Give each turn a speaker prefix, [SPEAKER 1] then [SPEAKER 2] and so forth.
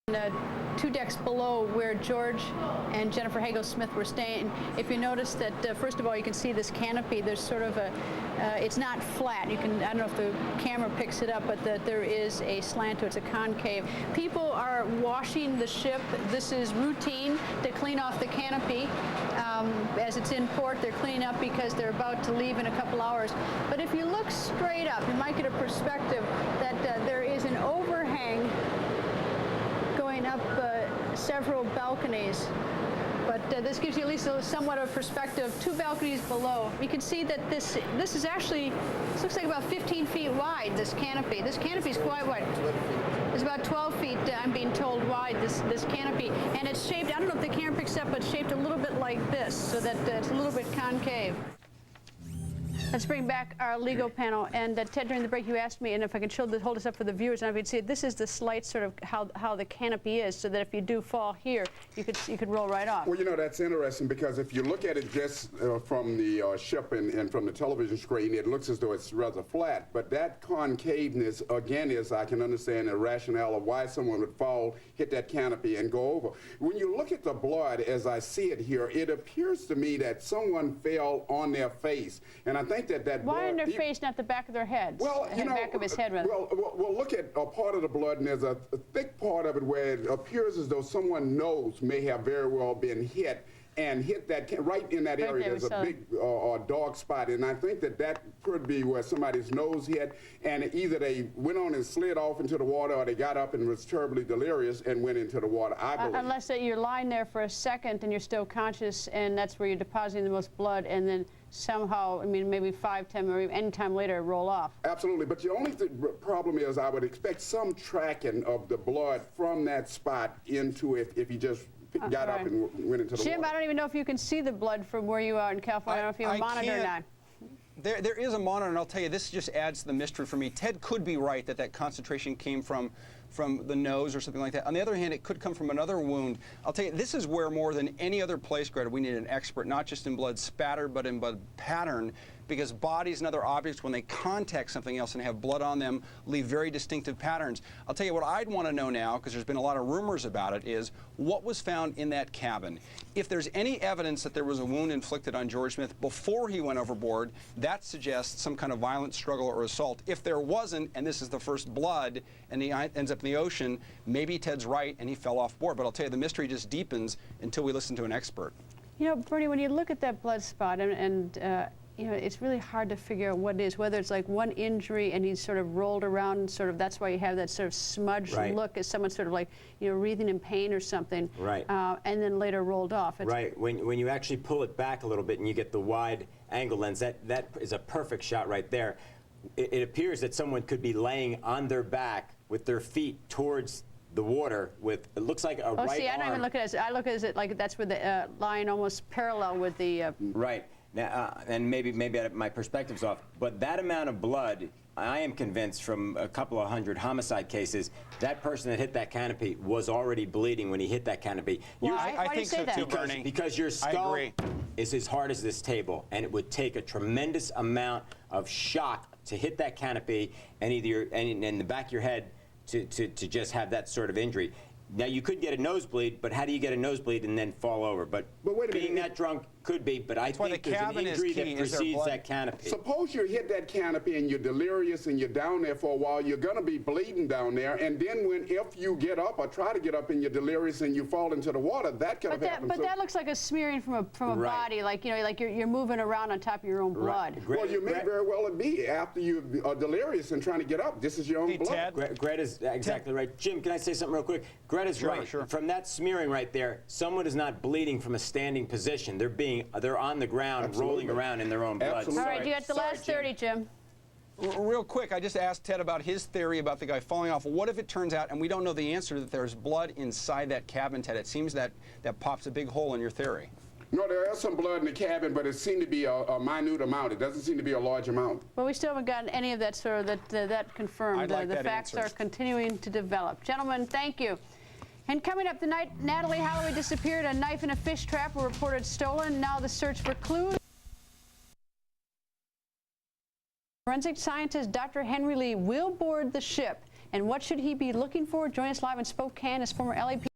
[SPEAKER 1] 2 decks below where George and Jennifer Hagel-Smith were staying. If you notice that, first of all, you can see this canopy. There's sort of a, it's not flat. You can, I don't know if the camera picks it up, but there is a slant to it. It's a concave. People are washing the ship. This is routine to clean off the canopy. As it's in port, they're cleaning up because they're about to leave in a couple hours. But if you look straight up, you might get a perspective that there is an overhang going up several balconies, but this gives you at least somewhat of a perspective. 2 balconies below, you can see that this is actually, this looks like about 15 feet wide, this canopy. This canopy is quite wide. It's about 12 feet, I'm being told, wide, this canopy. And it's shaped, I don't know if the camera picks up, but it's shaped a little bit like this, so that it's a little bit concave. Let's bring back our legal panel. And Ted, during the break, you asked me, and if I can hold this up for the viewers, and I could see it, this is the slight sort of how the canopy is, so that if you do fall here, you could roll right off.
[SPEAKER 2] Well, you know, that's interesting because if you look at it just from the ship and from the television screen, it looks as though it's rather flat. But that concaveness, again, is, I can understand the rationale of why someone would fall, hit that canopy, and go over. When you look at the blood, as I see it here, it appears to me that someone fell on their face. And I think that
[SPEAKER 1] why
[SPEAKER 2] blood,
[SPEAKER 1] on their face, not the back of their head?
[SPEAKER 2] Well, you know,
[SPEAKER 1] back of his head, rather.
[SPEAKER 2] Well, look at a part of the blood, and there's a thick part of it where it appears as though someone's nose may have very well been hit, and hit that right in that area. There's a big dark spot, and I think that could be where somebody's nose hit, and either they went on and slid off into the water, or they got up and was terribly delirious and went into the water, I believe. Unless
[SPEAKER 1] that you're lying there for a second and you're still conscious, and that's where you're depositing the most blood, and then somehow, I mean, maybe 5, 10, or any time later, roll off.
[SPEAKER 2] Absolutely, but the only problem is I would expect some tracking of the blood from that spot into it if you just got up and went into the water.
[SPEAKER 1] Jim, I don't even know if you can see the blood from where you are in California. I don't know if you have a monitor or not.
[SPEAKER 3] There is a monitor, and I'll tell you, this just adds to the mystery for me. Ted could be right that concentration came from the nose or something like that. On the other hand, it could come from another wound. I'll tell you, this is where more than any other place, Greta, we need an expert, not just in blood spatter, but in blood pattern, because bodies and other objects, when they contact something else and have blood on them, leave very distinctive patterns. I'll tell you what I'd want to know now, because there's been a lot of rumors about it, is what was found in that cabin. If there's any evidence that there was a wound inflicted on George Smith before he went overboard, that suggests some kind of violent struggle or assault. If there wasn't, and this is the first blood, and he ends up in the ocean, maybe Ted's right and he fell off board. But I'll tell you, the mystery just deepens until we listen to an expert. You
[SPEAKER 1] know, Bernie, when you look at that blood spot, and you know, it's really hard to figure out what it is, whether it's like one injury and he's sort of rolled around, and sort of, that's why you have that sort of smudged look, as someone sort of like, you know, wreathing in pain or something.
[SPEAKER 4] Right.
[SPEAKER 1] And then later rolled off.
[SPEAKER 4] Right. When you actually pull it back a little bit and you get the wide angle lens, that is a perfect shot right there. It appears that someone could be laying on their back with their feet towards the water with, it looks like a right
[SPEAKER 1] see, I don't even look at it as, I look at it like that's with the line almost parallel with the...
[SPEAKER 4] Right. Now, and maybe my perspective's off, but that amount of blood, I am convinced from a couple of hundred homicide cases, that person that hit that canopy was already bleeding when he hit that canopy.
[SPEAKER 1] Why?
[SPEAKER 3] I think so too, Bernie.
[SPEAKER 4] Because your skull is as hard as this table, and it would take a tremendous amount of shock to hit that canopy and either in the back of your head to just have that sort of injury. Now, you could get a nosebleed, but how do you get a nosebleed and then fall over? But wait a minute, being that drunk could be, but I think there's an injury that precedes that canopy.
[SPEAKER 2] Suppose you hit that canopy and you're delirious and you're down there for a while, you're going to be bleeding down there, and then if you get up or try to get up and you're delirious and you fall into the water, that could have happened.
[SPEAKER 1] But that looks like a smearing from a body, like, you know, like you're moving around on top of your own blood.
[SPEAKER 2] Well, you may very well be after you are delirious and trying to get up. This is your own blood.
[SPEAKER 4] Greta's exactly right. Jim, can I say something real quick? Greta's right.
[SPEAKER 3] Sure.
[SPEAKER 4] From that smearing right there, someone is not bleeding from a standing position. They're on the ground, rolling around in their own blood.
[SPEAKER 1] All right, you got the last 30, Jim.
[SPEAKER 3] Real quick, I just asked Ted about his theory about the guy falling off. What if it turns out, and we don't know the answer, that there's blood inside that cabin, Ted? It seems that pops a big hole in your theory.
[SPEAKER 2] No, there is some blood in the cabin, but it seemed to be a minute amount. It doesn't seem to be a large amount.
[SPEAKER 1] Well, we still haven't gotten any of that sort of that confirmed. The facts are continuing to develop. Gentlemen, thank you. And coming up tonight, Natalie Holloway disappeared. A knife and a fish trap were reported stolen. Now the search for clues. Forensic scientist Dr. Henry Lee will board the ship And what should he be looking for? Join us live in Spokane as former LAPD